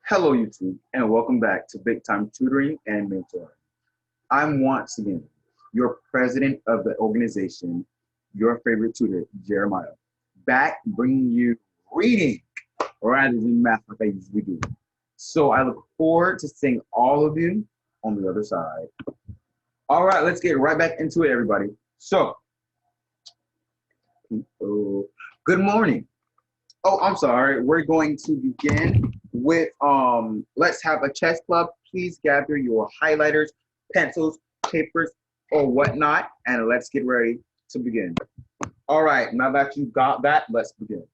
Hello, YouTube, and welcome back to Big Time Tutoring and Mentoring. I'm once again your president of the organization, your favorite tutor, Jeremiah, back bringing you reading rather than math like I usually do. So I look forward to seeing all of you on the other side. All right, let's get right back into it, everybody. So, good morning. Oh, I'm sorry. We're going to begin with let's have a chess club. Please gather your highlighters, pencils, papers, or whatnot, and let's get ready to begin. All right, now that you got that, let's begin.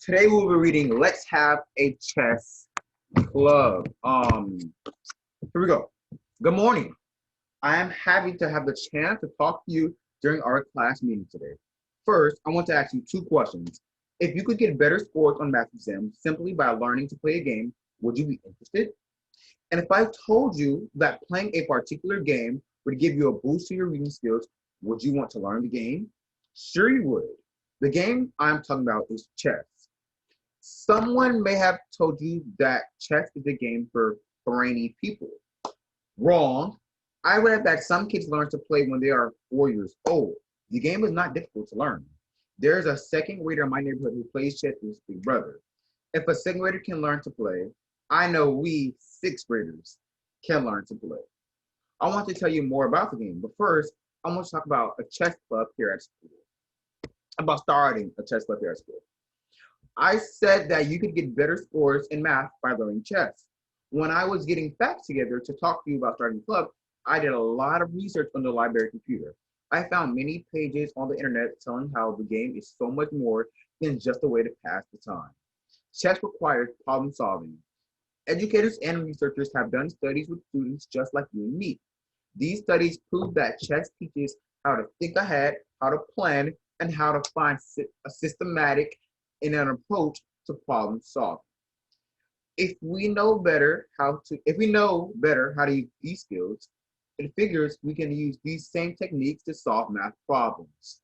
Today we'll be reading Let's Have a Chess Club. Here we go. Good morning. I am happy to have the chance to talk to you during our class meeting today. First, I want to ask you two questions. If you could get better scores on math exams simply by learning to play a game, would you be interested? And if I told you that playing a particular game would give you a boost to your reading skills, would you want to learn the game? Sure you would. The game I'm talking about is chess. Someone may have told you that chess is a game for brainy people. Wrong. I read that some kids learn to play when they are 4 years old. The game is not difficult to learn. There's a second grader in my neighborhood who plays chess with his big brother. If a second grader can learn to play, I know we sixth graders can learn to play. I want to tell you more about the game, but first, I want to talk about a chess club here at school. About starting a chess club here at school. I said that you could get better scores in math by learning chess. When I was getting facts together to talk to you about starting a club, I did a lot of research on the library computer. I found many pages on the internet telling how the game is so much more than just a way to pass the time. Chess requires problem solving. Educators and researchers have done studies with students just like you and me. These studies prove that chess teaches how to think ahead, how to plan, and how to find a systematic in an approach to problem solving. If we know better how to use these skills, it figures we can use these same techniques to solve math problems.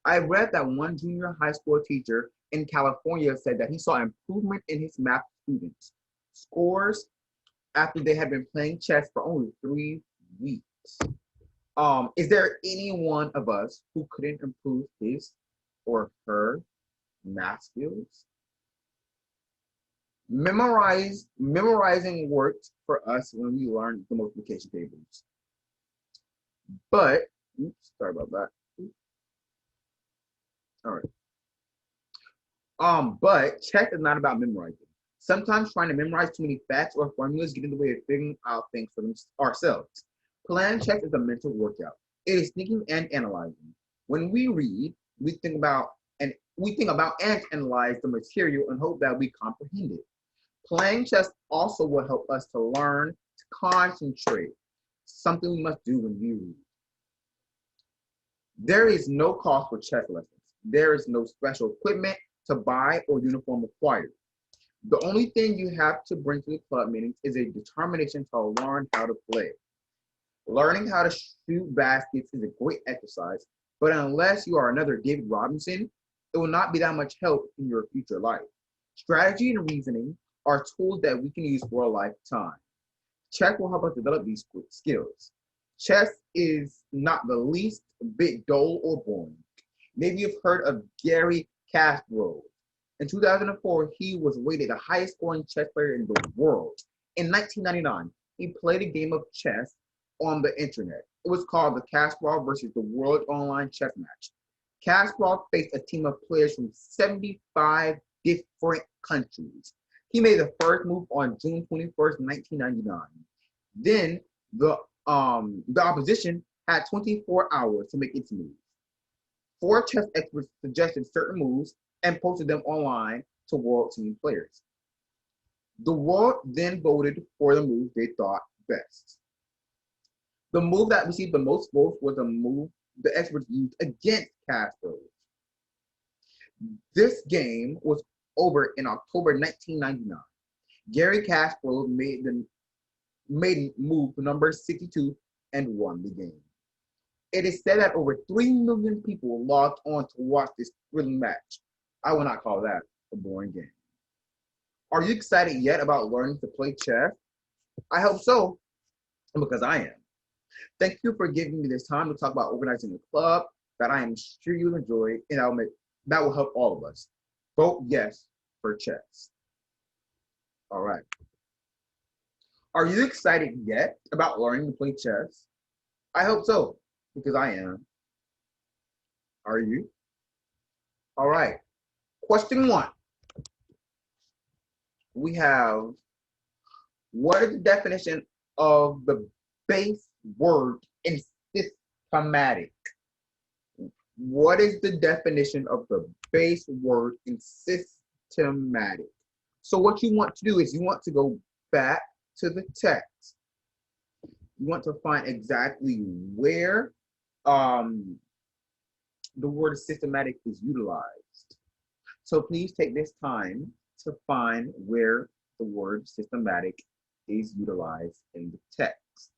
I read that one junior high school teacher in California said that he saw improvement in his math students' scores after they had been playing chess for only 3 weeks. Is there any one of us who couldn't improve his or her math skills? Memorizing worked for us when we learned the multiplication tables. But, sorry about that. All right. But chess is not about memorizing. Sometimes trying to memorize too many facts or formulas get in the way of figuring out things for ourselves. Playing chess is a mental workout. It is thinking and analyzing. When we read, we think about and analyze the material and hope that we comprehend it. Playing chess also will help us to learn to concentrate, something we must do when we read. There is no cost for chess lessons. There is no special equipment to buy or uniform required. The only thing you have to bring to the club meetings is a determination to learn how to play. Learning how to shoot baskets is a great exercise, but unless you are another David Robinson, it will not be that much help in your future life. Strategy and reasoning are tools that we can use for a lifetime. Chess will help us develop these skills. Chess is not the least bit dull or boring. Maybe you've heard of Gary Kasparov. In 2004, he was rated the highest scoring chess player in the world. In 1999, he played a game of chess on the internet. It was called the Kasparov versus the World Online Chess Match. Kasparov faced a team of players from 75 different countries. He made the first move on June 21st, 1999. Then the opposition had 24 hours to make its move. 4 chess experts suggested certain moves and posted them online to world team players. The world then voted for the move they thought best. The move that received the most votes was a move the experts used against Kasparov. This game was over in October 1999. Gary Kasparov made move number 62 and won the game. It is said that over 3 million people logged on to watch this thrilling match. I will not call that a boring game. Are you excited yet about learning to play chess? I hope so, because I am. Thank you for giving me this time to talk about organizing a club that I am sure you'll enjoy, and that will help all of us. Vote yes for chess. All right. Are you excited yet about learning to play chess? I hope so, because I am. Are you? All right. Question 1. We have, what is the definition of the base word in systematic? What is the definition of the base word in systematic? So what you want to do is you want to go back to the text. You want to find exactly where the word systematic is utilized. So please take this time to find where the word systematic is utilized in the text.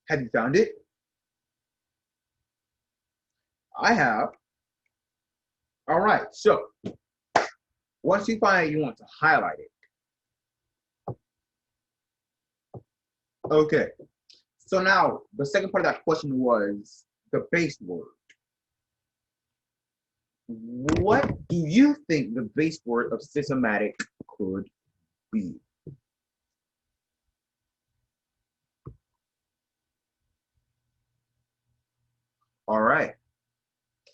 Have you found it? I have. All right, so once you find it, you want to highlight it. Okay, so now the second part of that question was the base word. What do you think the base word of systematic could be? All right,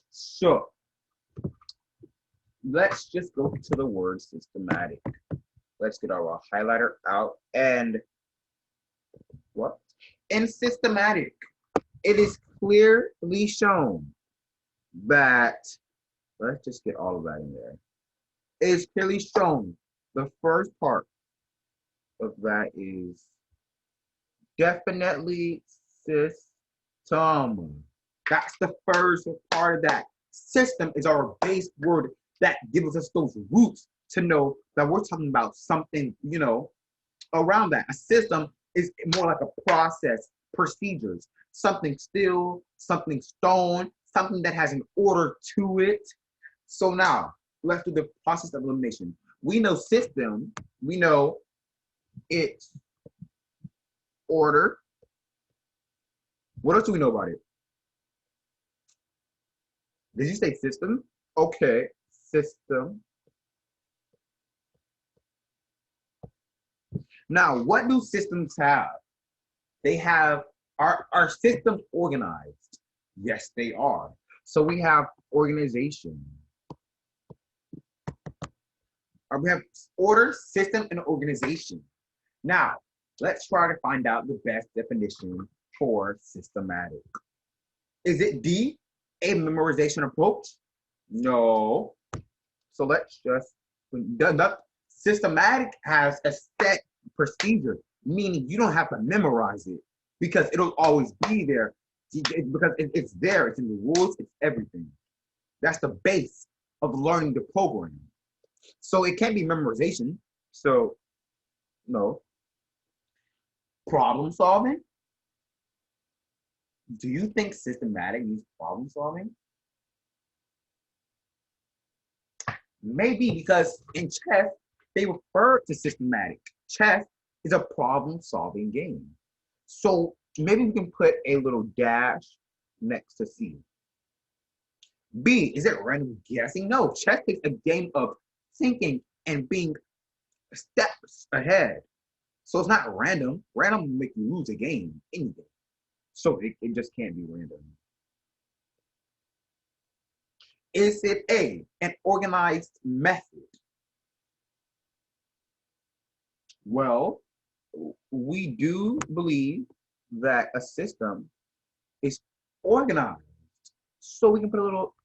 so let's just go to the word systematic. Let's get our highlighter out, and what? In systematic, it is clearly shown that, let's just get all of that in there. It is clearly shown, the first part of that is definitely system. That's the first part of that. System is our base word that gives us those roots to know that we're talking about something, around that. A system is more like a process, procedures, something still, something stone, something that has an order to it. So now let's do the process of elimination. We know system, we know its order. What else do we know about it? Did you say system? Okay, system. Now, what do systems have? They have, are systems organized? Yes, they are. So we have organization. We have order, system, and organization. Now, let's try to find out the best definition for systematic. Is it D, a memorization approach? No. So let's just, systematic has a set procedure, meaning you don't have to memorize it because it'll always be there. Because it's there, it's in the rules, it's everything. That's the base of learning the program. So it can't be memorization. So, no. Problem solving? Do you think systematic means problem solving? Maybe, because in chess, they refer to systematic. Chess is a problem solving game. So maybe we can put a little dash next to C. B, is it random guessing? No, chess is a game of thinking and being steps ahead. So it's not random. Random will make you lose a game, anything. So it just can't be random. Is it A, an organized method? Well, we do believe that a system is organized. So we can put a little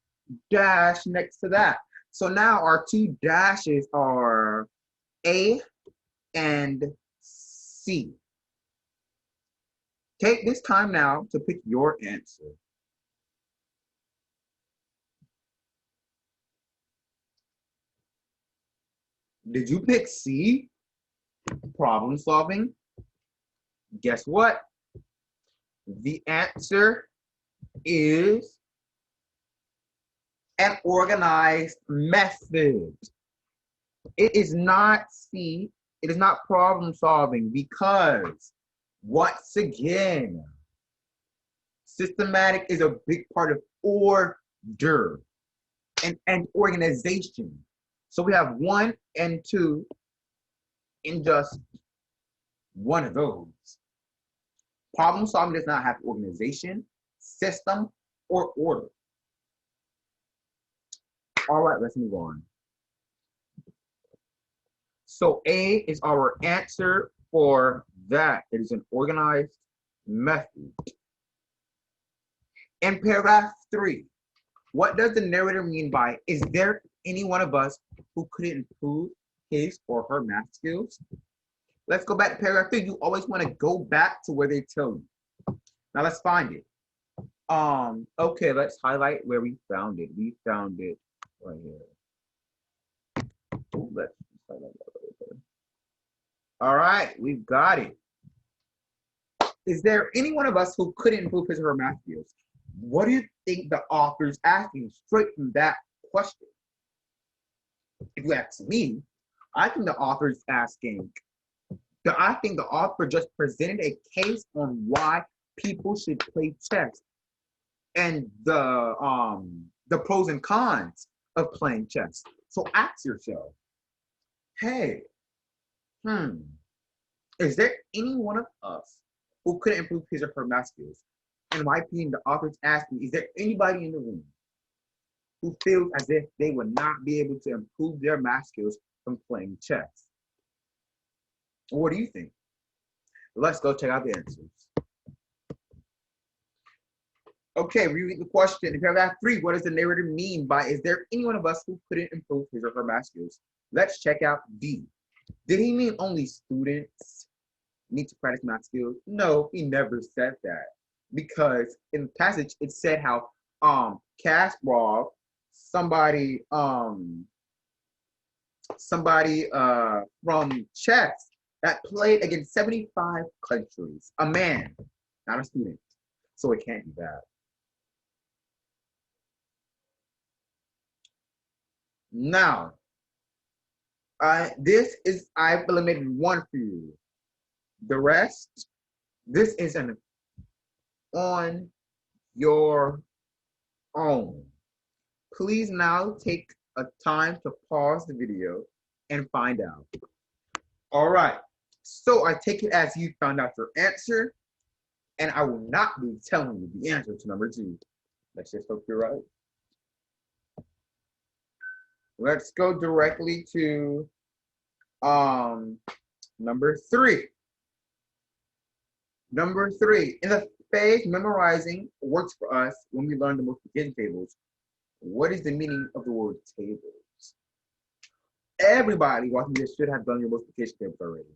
dash next to that. So now our two dashes are A and C. Take this time now to pick your answer. Did you pick C? Problem solving? Guess what? The answer is an organized method. It is not, see, it is not problem solving because, once again, systematic is a big part of order and organization. So we have 1 and 2 in just one of those. Problem solving does not have organization, system, or order. All right, let's move on. So A is our answer for that. It is an organized method. In paragraph 3, what does the narrator mean by, is there any one of us who couldn't improve his or her math skills? Let's go back to paragraph 3. You always want to go back to where they tell you. Now let's find it. Okay, let's highlight where we found it. We found it right here. Let's highlight that right there. All right, we've got it. Is there any one of us who couldn't improve his or her math skills? What do you think the author's asking straight from that question? If you ask me, I think the author's asking, I think the author just presented a case on why people should play chess and the pros and cons of playing chess. So ask yourself, hey, is there any one of us who couldn't improve his or her math skills? In my opinion, the author's asking, is there anybody in the room who feels as if they would not be able to improve their math skills from playing chess? What do you think? Let's go check out the answers. Okay, reread the question. In paragraph 3, what does the narrator mean by, is there any one of us who couldn't improve his or her math skills? Let's check out D. Did he mean only students need to practice math skills? No, he never said that. Because in the passage, it said how Kasparov, somebody from chess that played against 75 countries, a man, not a student. So it can't be that. Now, I've eliminated 1 for you. The rest, this is an on your own. Please now take a time to pause the video and find out. All right, so I take it as you found out your answer, and I will not be telling you the answer to number 2. Let's just hope you're right. Let's go directly to number 3. Number 3, in the phase memorizing works for us when we learn the multiplication tables. What is the meaning of the word tables? Everybody watching this should have done your multiplication tables already.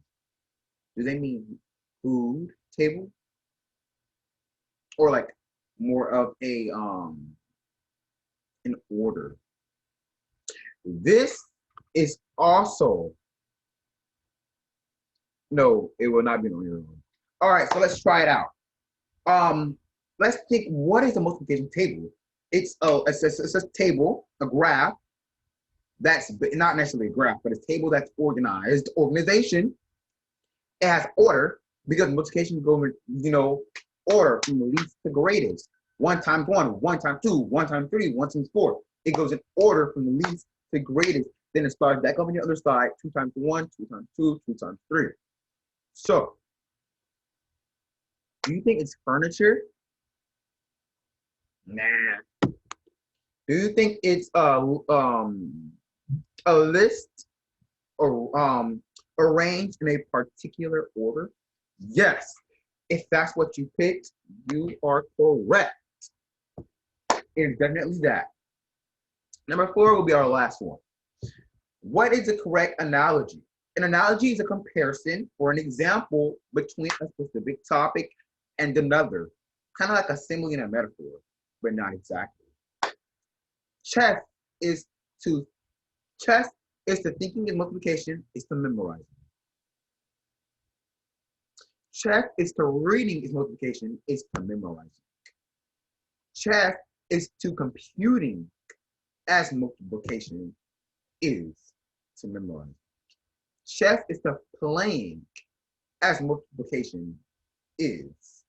Do they mean food table? Or like more of a an order? This is also, no, it will not be on your own. All right, so let's try it out. Let's think, what is a multiplication table? It's a table, a graph, that's not necessarily a graph, but a table that's organized, organization. It has order, because multiplication goes, order from the least to greatest. 1 times 1, 1 times 2, 1 times 3, 1 times 4. It goes in order from the least to greatest. Then it starts back up on the other side, 2 times 1, 2 times 2, 2 times 3. So, do you think it's furniture? Nah. Do you think it's a list or arranged in a particular order? Yes. If that's what you picked, you are correct. It is definitely that. Number 4 will be our last one. What is the correct analogy? An analogy is a comparison or an example between a specific topic and another, kind of like a simile and a metaphor, but not exactly. Chess is to thinking and multiplication is to memorizing. Chess is to reading is multiplication, is to memorizing. Chess is to computing as multiplication is to memorizing. Chess is to playing as multiplication is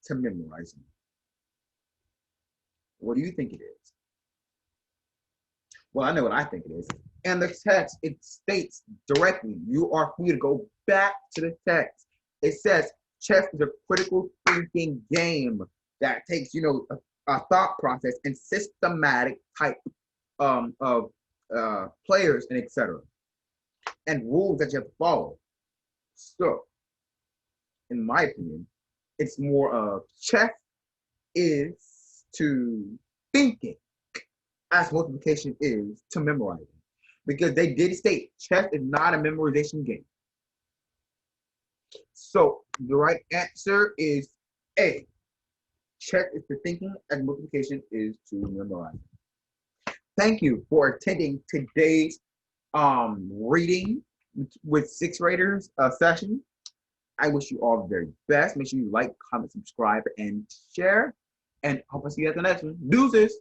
to memorizing. What do you think it is? Well, I know what I think it is. And the text, it states directly, you are free to go back to the text. It says chess is a critical thinking game that takes, a thought process and systematic type of players and etc. and rules that you have to follow. So, in my opinion, it's more of chess is to thinking as multiplication is to memorizing. Because they did state chess is not a memorization game. So the right answer is A. Chess is to thinking as multiplication is to memorizing. Thank you for attending today's reading with sixth graders session. I wish you all the very best. Make sure you like, comment, subscribe, and share. And hope I see you at the next one. Deuces.